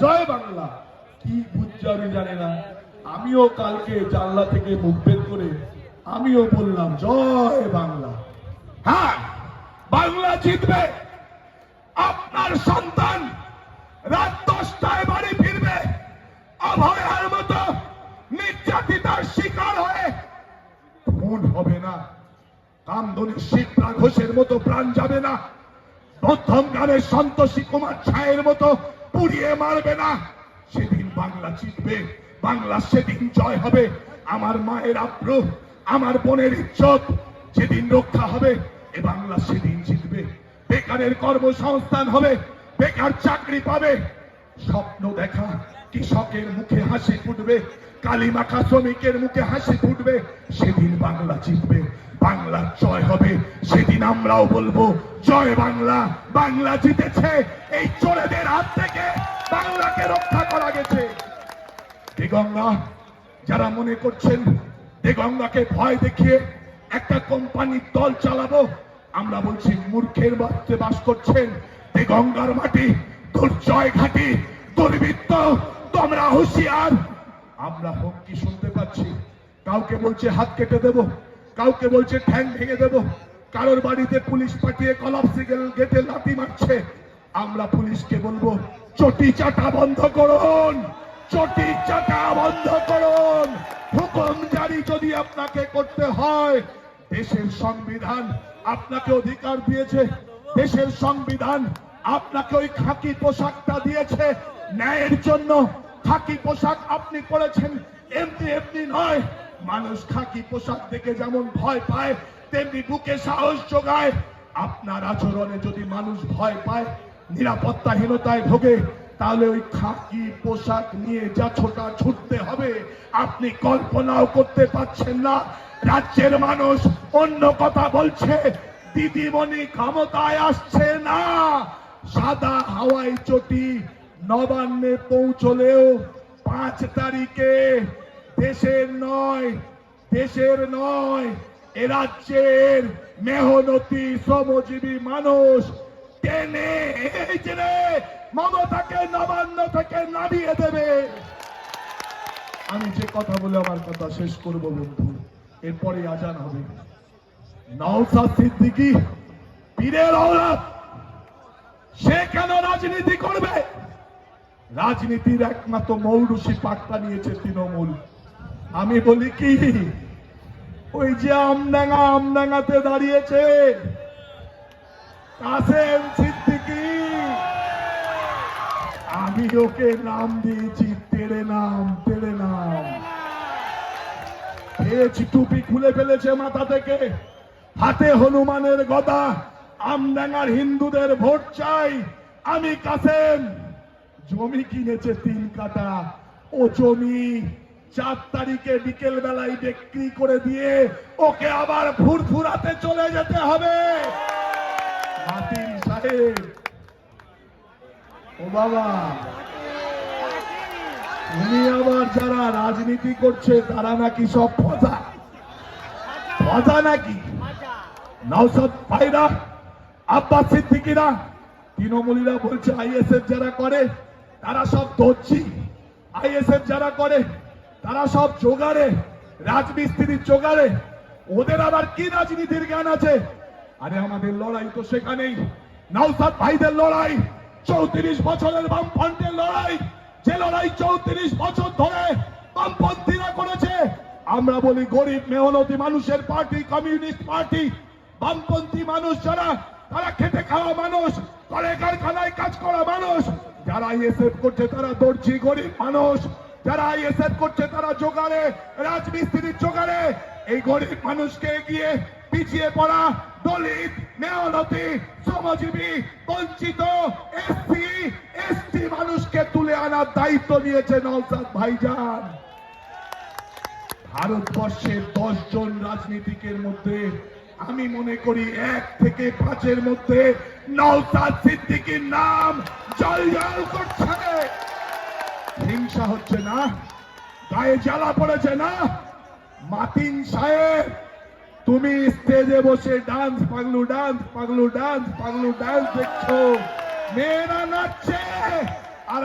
জয় বাংলা কি বুঝছে আমি জানি না। আমিও কালকে জানলা থেকে মুখ বের করে আমিও বললাম জয় বাংলা। হ্যাঁ, বাংলা জিতবে। আপনার সন্তান রাত 10টায় বাড়ি ফিরবে অভয়ার মতো নির্যাতিতার শিকার হয়ে। খুন হবে না, কামদুনি শিপ্রা ঘোষের মতো প্রাণ যাবে না, প্রথম গ্রামের সন্তোষী কুমার ছায়ের মতো পুড়িয়ে মারবে না। সেদিন বাংলা জিতবে, বাংলা সেদিন জয় হবে। আমার মায়ের আব্রু, আমার বোনের ইজ্জত যেদিন রক্ষা হবে, এ বাংলা সেদিন জিতবে। বেকারের কর্মসংস্থান হবে, বেকার চাকরি পাবে। স্বপ্ন দেখা কৃষকের মুখে হাসি ফুটবে, কালিমাখা শ্রমিকের মুখে হাসি ফুটবে। সেদিন বাংলা জিতবে, বাংলা জয় হবে। সেদিন আমরাও বলবো জয় বাংলা, বাংলা জিতেছে। এই চোরেদের হাত থেকে বাংলাকে রক্ষা করা গেছে। দেগঙ্গা যারা মনে করছেন দেগঙ্গাকে ভয় দেখিয়ে একটা কোম্পানির দল চালাবো, আমরা বলছি মূর্খের বাড়িতে বাস করছেন। দেগঙ্গার মাটি দুর্জয় ঘাটি, দুর্বৃত্ত, তোমরা হুঁশিয়ার। আমরা হুমকি শুনতে পাচ্ছি, কাউকে বলছে হাত কেটে দেব, কাউকে বলছে ঠ্যাং ভেঙে দেব, কারোর বাড়িতে পুলিশ পাঠিয়ে কলাপসি গেটে লাথি মারছে। আমরা পুলিশকে বলবো চটি চাটা বন্ধ করুন, চটি চাটা বন্ধ করুন। হুকুম জারি যদি আপনাকে করতে হয়, দেশের সংবিধান আপনাকে অধিকার দিয়েছে, দেশের সংবিধান আপনাকে ওই খাকি পোশাকটা দিয়েছে ন্যায়ের জন্য। খাকি পোশাক আপনি পরেছেন এমনি এমনি নয়। মানুষ খাকি পোশাক দেখে যেমন ভয় পায়, তেমনি বুকে সাহস যোগায়। আপনার আচরণে যদি মানুষ ভয় পায়, নিরাপত্তাহীনতায় ভোগে, তাহলে ওই খাকি পোশাক নিয়ে যা ছোটা ছুটতে হবে আপনি কল্পনাও করতে পারছেন না। রাজ্যের মানুষ অন্য কথা বলছে, দিদিমণি ক্ষমতায় আসছে না। সাদা হাওয়াই চটি নবান্নে পৌঁছলেও 5 তারিখে দেশের নয় এ রাজ্যের মেহনতি শ্রমজীবী মানুষ টেনে মমতাকে নবান্ন থেকে নামিয়ে দেবে। আমি যে কথা বলে আমার কথা শেষ করব বন্ধু, এরপরে আজান হবে। নওশাদ সিদ্দিকী পীরের ঔলাদ, সে কেন রাজনীতি করবে? রাজনীতির একমাত্র মৌরুষি পাট্টা নিয়েছে তৃণমূল। আমি বলি কি, ওই যে আমডাঙ্গাতে দাঁড়িয়েছে কাসেম সিদ্দিকী, আমি ওকে নাম দিয়েছি তেরে নাম। টুপি খুলে ফেলেছে মাথা থেকে, হাতে হনুমানের গদা। আমডাঙ্গার হিন্দুদের ভোট চাই, আমি কাসেম। জমি কিনেছে 3 কাঠা, ও জমি 4 তারিখে বিকেল বেলায় বিক্রি করে দিয়ে ওকে আবার ফুরফুরাতে চলে যেতে হবে। মাতিন সাহেব, ও বাবা, উনি আবার যারা রাজনীতি করছে তারা নাকি সব ফজা নাকি? নওশাদ ভাইরা, আব্বাস সিদ্দিকীরা, তৃণমূলীরা বলছে আইএসএফ যারা করে তারা সব দর্জি, আইএসএফ যারা করে তারা সব জোগাড়ে, রাজমিস্ত্রির জোগাড়ে। ওদের আবার কি রাজনীতির জ্ঞান আছে? আরে আমাদের লড়াই তো সেখানেই। নওশাদ ভাইদের লড়াই 34 বছরের বামফ্রন্টের লড়াই, যে লড়াই 34 বছর ধরে বামপন্থীরা করেছে। আমরা বলি গরিব মেহনতি মানুষের পার্টি কমিউনিস্ট পার্টি। বামপন্থী মানুষ যারা, তারা খেটে খাওয়া মানুষ, কলে কারখানায় কাজ করা মানুষ। যারা আইএসএফ করছে তারা দর্জি গরিব মানুষ, যারা আইএসএফ করছে তারা জোগাড়ে, রাজমিস্ত্রির জোগাড়ে। এই গরিব মানুষকে এগিয়ে পিছিয়ে পড়া দলিত, মেহনতি, শ্রমজীবী, বঞ্চিত, এসসি এসটি মানুষকে তুলে আনার দায়িত্ব নিয়েছে নওশাদ ভাইজান। ভারতবর্ষের 10 জন রাজনীতিকের মধ্যে আমি মনে করি 1 থেকে 5-এর মধ্যে নওশাদ সিদ্দিকীর নাম জল করছে। হিংসা হচ্ছে না, গায়ে জ্বালা পড়েছে না? মাতিন সাহেব, তুমি স্টেজে বসে ডান্স পাগলু ডান্স দেখছো, মেয়েরা নাচছে আর